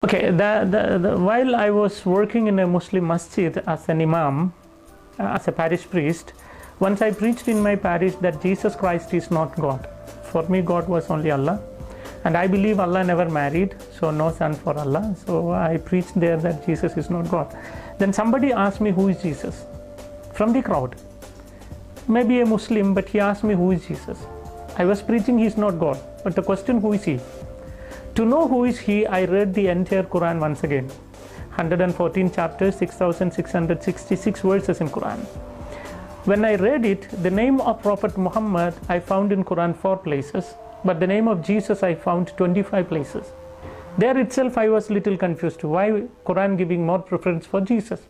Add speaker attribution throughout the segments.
Speaker 1: Okay, while I was working in a Muslim masjid as an imam, as a parish priest, once I preached in my parish that Jesus Christ is not God. For me, God was only Allah. And I believe Allah never married, so no son for Allah. So I preached there that Jesus is not God. Then somebody asked me, who is Jesus? From the crowd. Maybe a Muslim, but he asked me, who is Jesus? I was preaching he is not God. But the question, who is he? To know who is he, I read the entire Quran once again. 114 chapters, 6,666 verses in Quran. When I read it, the name of Prophet Muhammad I found in Quran 4 places, but the name of Jesus I found 25 places. There itself I was little confused. Why Quran giving more preference for Jesus?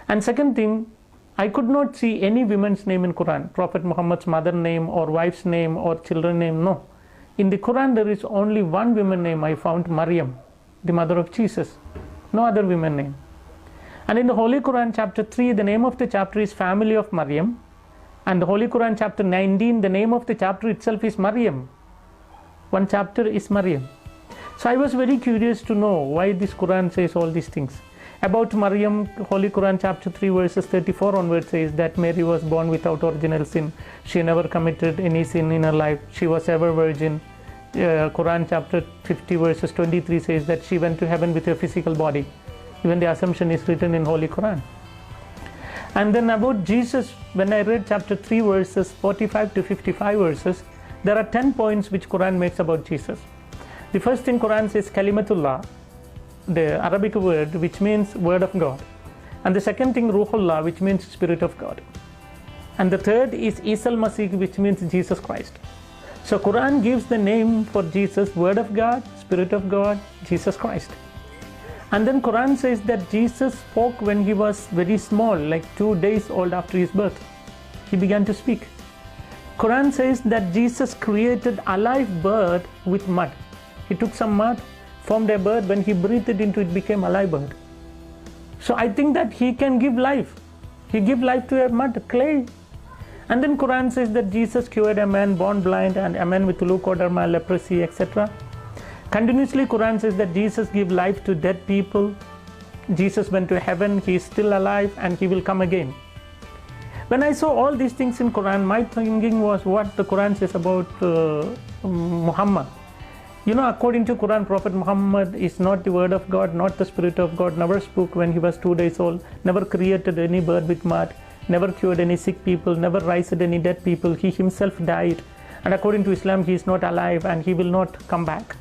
Speaker 1: And second thing, I could not see any woman's name in Quran. Prophet Muhammad's mother name or wife's name or children name, no. In the Quran there is only one woman name I found, Maryam, the mother of Jesus. No other woman name. And in the Holy Quran chapter 3, the name of the chapter is Family of Maryam. And the Holy Quran chapter 19, the name of the chapter itself is Maryam. One chapter is Maryam. So I was very curious to know why this Quran says all these things. About Maryam, Holy Quran chapter 3 verses 34 onwards says that Mary was born without original sin. She never committed any sin in her life. She was ever virgin. Quran chapter 50 verses 23 says that she went to heaven with her physical body. Even the assumption is written in Holy Quran. And then about Jesus, when I read chapter 3 verses 45 to 55 verses, there are 10 points which Quran makes about Jesus. The first thing Quran says Kalimatullah, the Arabic word which means word of God. And the second thing Ruhullah, which means spirit of God. And the third is Isal Masih, which means Jesus Christ. So Quran gives the name for Jesus, word of God, spirit of God, Jesus Christ. And then Quran says that Jesus spoke when he was very small, like 2 days old after his birth. He began to speak. Quran says that Jesus created a live bird with mud. He took some mud, formed a bird. When he breathed it into it, became a live bird. So I think that he can give life. He gave life to a mud, clay. And then Quran says that Jesus cured a man born blind and a man with leukoderma, leprosy, etc. Continuously Quran says that Jesus gave life to dead people. Jesus went to heaven, he is still alive and he will come again. When I saw all these things in Quran, my thinking was what the Quran says about Muhammad. You know, according to Quran, Prophet Muhammad is not the word of God, not the spirit of God, never spoke when he was 2 days old, never created any bird with mud, never cured any sick people, never raised any dead people. He himself died. And according to Islam, he is not alive and he will not come back.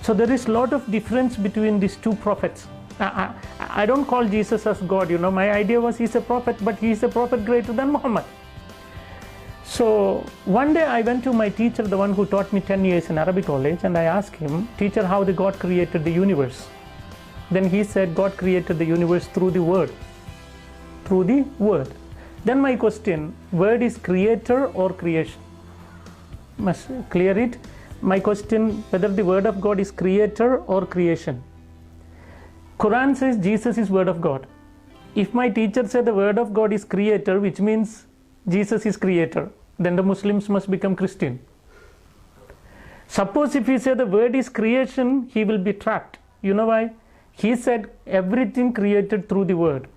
Speaker 1: So there is a lot of difference between these two prophets. I don't call Jesus as God, you know. My idea was he's a prophet, but he is a prophet greater than Muhammad. So one day I went to my teacher, the one who taught me 10 years in Arabic college, and I asked him, teacher, how the God created the universe? Then he said, God created the universe through the word. Through the word. Then my question, word is creator or creation? Must clear it. My question, whether the word of God is creator or creation. Quran says Jesus is word of God. If my teacher said the word of God is creator, which means Jesus is creator, then the Muslims must become Christian. Suppose if he said the word is creation, he will be trapped. You know why? He said everything created through the word.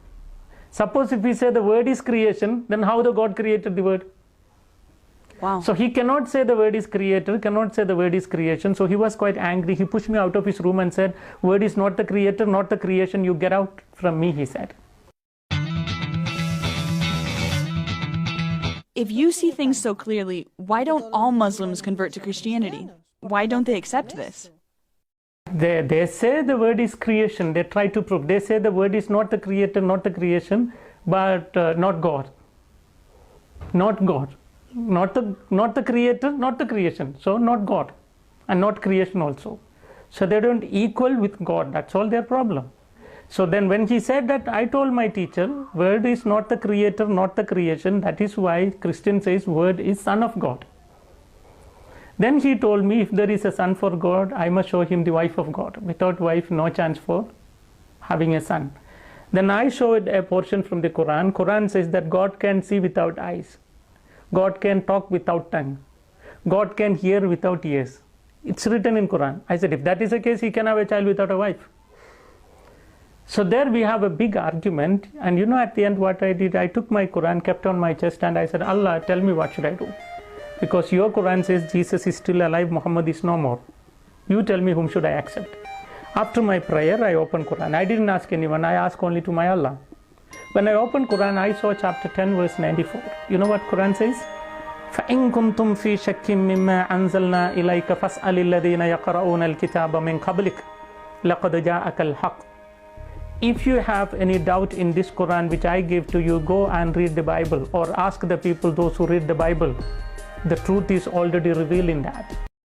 Speaker 1: Suppose if he said the word is creation, then how the God created the word?
Speaker 2: Wow.
Speaker 1: So he cannot say the word is creator, cannot say the word is creation. So he was quite angry. He pushed me out of his room and said, word is not the creator, not the creation. You get out from me, he said.
Speaker 2: If you see things so clearly, why don't all Muslims convert to Christianity? Why don't they accept this?
Speaker 1: They say the word is creation. They try to prove. They say the word is not the creator, not the creation, but not God. Not God. Not the creator, not the creation. So not God and not creation also. So they don't equal with God. That's all their problem. So then when he said that, I told my teacher, word is not the creator, not the creation. That is why Christian says word is son of God. Then he told me, if there is a son for God, I must show him the wife of God. Without wife, no chance for having a son. Then I showed a portion from the Quran. Quran says that God can see without eyes. God can talk without tongue. God can hear without ears. It's written in Quran. I said, if that is the case, he can have a child without a wife. So there we have a big argument, and at the end what I did, I took my Quran, kept on my chest, and I said, Allah, tell me what should I do? Because your Quran says Jesus is still alive, Muhammad is no more. You tell me whom should I accept. After my prayer, I opened Quran. I didn't ask anyone, I asked only to my Allah. When I opened Quran, I saw chapter 10 verse 94. You know what Quran says? فَإِن كُنْتُمْ فِي شَكٍّ مِّمَّا أَنزَلْنَا إِلَيْكَ فَاسْأَلِ الَّذِينَ يَقْرَؤُونَ الْكِتَابَ مِنْ قَبْلِكَ لَقَدْ جَاءَكَ الْحَقُّ. If you have any doubt in this Quran which I give to you, go and read the Bible, or ask the people, those who read the Bible. The truth is already revealed in that.